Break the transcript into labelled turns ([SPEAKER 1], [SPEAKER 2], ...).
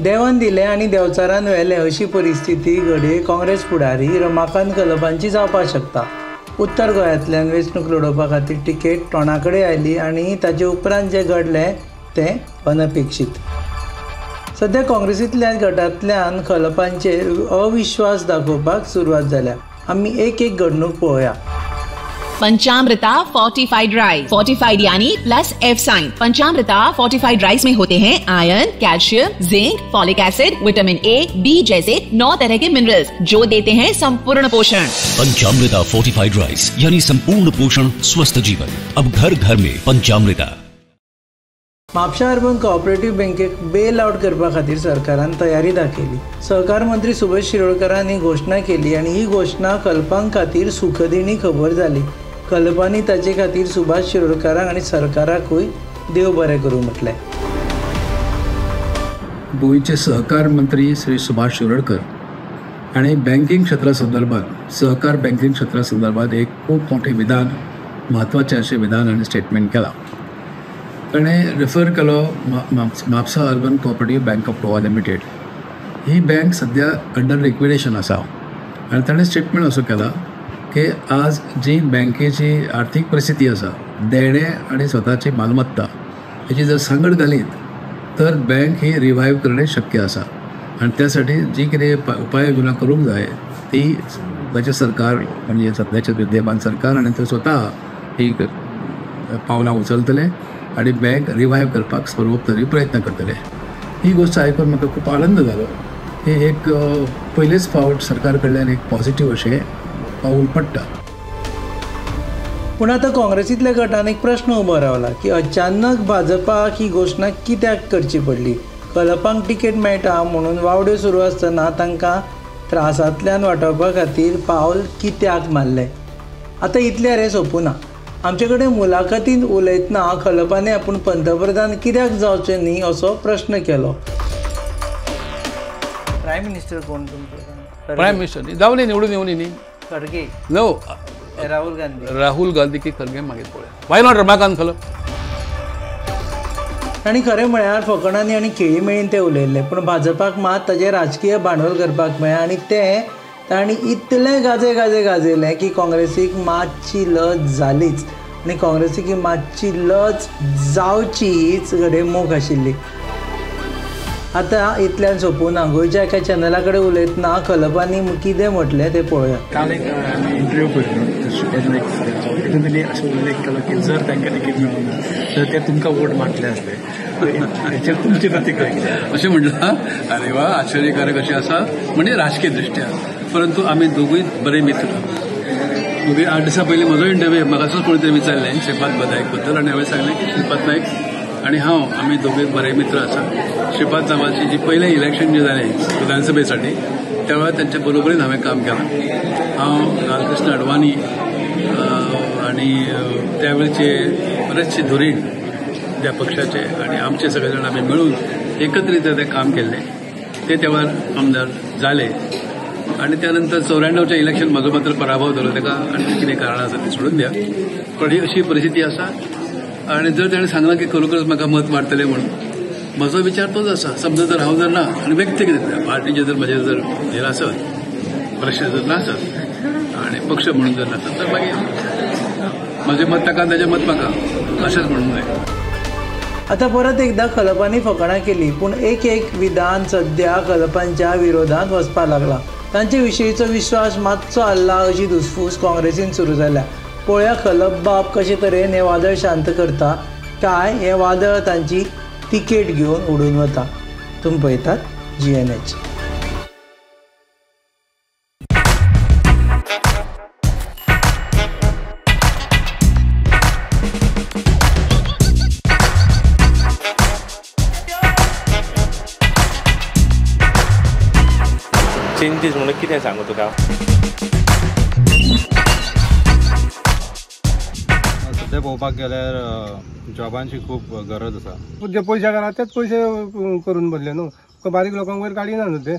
[SPEAKER 1] देवान दिले आनी देंवचारान व्हेले अशी परिस्थिती घडये काँग्रेस फुडारी रमाकांत कलपांची जावपाक शकता। उत्तर गोंयांतल्यान वेंचणूक लडोवपा खातीर तिकेट तोंडा कडेन आयली आनी ताचे उपरांत जें घडलें तें अनपेक्षीत। सध्या काँग्रेसींतल्या गटांतल्यान कलपांचेर अविश्वास दाखोवपाक सुरवात जाल्या। आमी एक एक घडणूक पळोवया।
[SPEAKER 2] पंचामृता फोर्टिफाइड राइस, फोर्टिफाइड यानी plus F sign. Panchamrita fortified rice में होते हैं iron, calcium, zinc, folic acid, vitamin A, B जैसे 9 तरह के मिनरल्स जो देते हैं संपूर्ण पोषण।
[SPEAKER 3] पंचामृता फोर्टिफाइड राइस यानी संपूर्ण पोषण, स्वस्थ जीवन। अब घर घर में पंचामृता।
[SPEAKER 1] म्हापशा अर्बन कोऑपरेटिव्ह बँकेक बेल आउट करपा खातीर सरकारान तयारी दाखयली। सहकार मंत्री सुभाष शिरोडकरान ही घोषणा केली आनी ही घोषणा कल्पांक खातीर सुखदिणी खबर जाली। कल्पांनी ताचे खातीर सुभाष शिरोडकराक आनी सरकाराकूय देव बरें करूं म्हटलें।
[SPEAKER 4] गोंयचे सहकार मंत्री श्री सुभाष शिरोडकर हांणी बँकिंग क्षेत्रा संदर्भात सहकार बँकिंग क्षेत्रा संदर्भात एक खूब मोठें विधान, म्हत्वाचें अशें विधान आनी स्टेटमेंट केलां। ताणें रेफर केलो Mapusa urban cooperative bank of Goa limited. He bank सद्या अंडर लिक्विडेशन आसा आनी ताणें स्टेटमेंट असो केला की आज जी बँकेची आर्थीक परिस्थिती आसा, देणे आनी स्वताची मालमत्ता हेची जर सांगड घालीत तर बँक ही रिवायव करणे शक्य आसा आनी त्यासाठी जी कितें उपाय योजना करूंक जाय ती ताचें सरकार म्हणजे सद्याचें विद्यमान सरकार आनी ते स्वता ही पावलां उचलतले आनी बँक रिवायव करपाक सर्वोपरी प्रयत्न करतले। ही गोष्ट आयकून म्हाका खूब आनंद जालो। हे एक पयलेच फावट सरकार कडल्यान एक पॉझिटिव्ह अशें पाऊल पडटा।
[SPEAKER 1] पूण आतां काँग्रेसींतल्या गटान एक प्रश्न उबो रावला की अचानक भाजपाक ही घोशणा कित्याक करची पडली। कलपांक तिकेट मेळटा म्हणून वावड्यो सुरू आसतना तांकां त्रासांतल्यान वाटावपा खातीर पावल कित्याक मारलें। आतां इतलें रे सोंपूना। आमचे कडेन मुलाखतींत उलयतना कलपांनी आपूण पंतप्रधान कित्याक जावचें न्ही असो प्रश्न केलो। प्रायम मिनिस्टर कोण तुमचो?
[SPEAKER 5] प्रायम मिनिस्टर जावले निवडून येवनी न्ही
[SPEAKER 1] खडगे
[SPEAKER 5] नो
[SPEAKER 1] राहुल
[SPEAKER 5] गांधी की खरगे मागीर पळया वाय नॉट रमाकांत कलप।
[SPEAKER 1] आनी खरें म्हळ्यार फकाणांनी आनी खेळी मेळीन ते उलयल्ले, पूण भाजपाक मात ताचें राजकीय भांडवल करपाक मेळ्ळें आनी तें तांणी इतलें गाजयलें की काँग्रेसीक मातशी लज जालीच आनी काँग्रेसीक ही मातशी लज जावचीच घडये मोख आशिल्ली। आतां इतल्यान सोंपूना। गोंयच्या एका चॅनला कडेन उलयतना कलपांनी कितें म्हटलें तें पळोवया।
[SPEAKER 6] काल एक इंटरव्यू पळयलो, तातूंत अशें उल्लेख केलो की जर तांकां तिकीट मेळना तर ते तुमकां वोट मारतले आसले। हेचेर तुमची प्रतिक्रिया कितें?
[SPEAKER 5] अशें म्हणलां, अरे वा आश्चर्यकारक अशें आसा म्हणजे राजकीय दृश्ट्या, परंतु आमी दोगूय बरे मित्र। दोगूय 8 दिसां पयलीं म्हजो इंटरव्यू म्हाका असोच कोणी तरी विचारलें श्रीपाद नायक बद्दल आनी हांवें सांगलें की श्रीपाद नायक आनी हांव आमी दोगूय बरे मित्र आसा। श्रीपाद नांवाची जी पयलें इलेक्शन जें जालें विधानसभेसाठी त्या वेळार तांच्या बरोबरीन हांवें काम केलां। हांव लालकृष्ण अडवाणी आनी त्या वेळचे बरेचशे धुरीण ज्या पक्षाचे आनी आमचे सगळे जाण आमी मेळून एकत्रीत तें काम केल्लें। ते त्या वेळार आमदार जाले आनी त्यानंतर 94च्या इलेक्शन म्हजो मात्र पराभव जालो। ताका आनी कितें कारणां आसा ती सोडून द्या, पण ही अशी परिस्थिती आसा। आनी जर ताणें सांगलां की खरोखरच म्हाका मत वाडटलें म्हणून, म्हजो विचार तोच आसा। समजा जर हांव जर ना आनी व्यक्तिगत पार्टीचे जर म्हजे जर हेर आसत, प्रश्न जर नासत आनी पक्ष म्हणून जर नासत तर मागीर म्हजें मत ताका ताचें मत म्हाका अशेंच म्हणूंक जाय।
[SPEAKER 1] आतां परत एकदां कलपांनी फकाणां केली, पूण एक विधान सद्या कलपांच्या विरोधांत वचपाक लागला। तांचे विशयीचो विश्वास मातसो हल्ला अशी धुसफूस काँग्रेसीन सुरू जाल्या। पळोवया कलप बाब कशे तरेन हें वादळ शांत करता काय हें वादळ तांची तिकेट घेवन उडून वता। तुमी पळयतात GNH।
[SPEAKER 7] चेंजीस म्हणून कितें सांगू तुका?
[SPEAKER 8] सध्या पळोवपाक गेल्यार जॉबांची खूब गरज आसा। जे पयशे आहा तेच पयशे करून बसले न्हू, बारीक लोकांक वयर काडिना न्हू ते।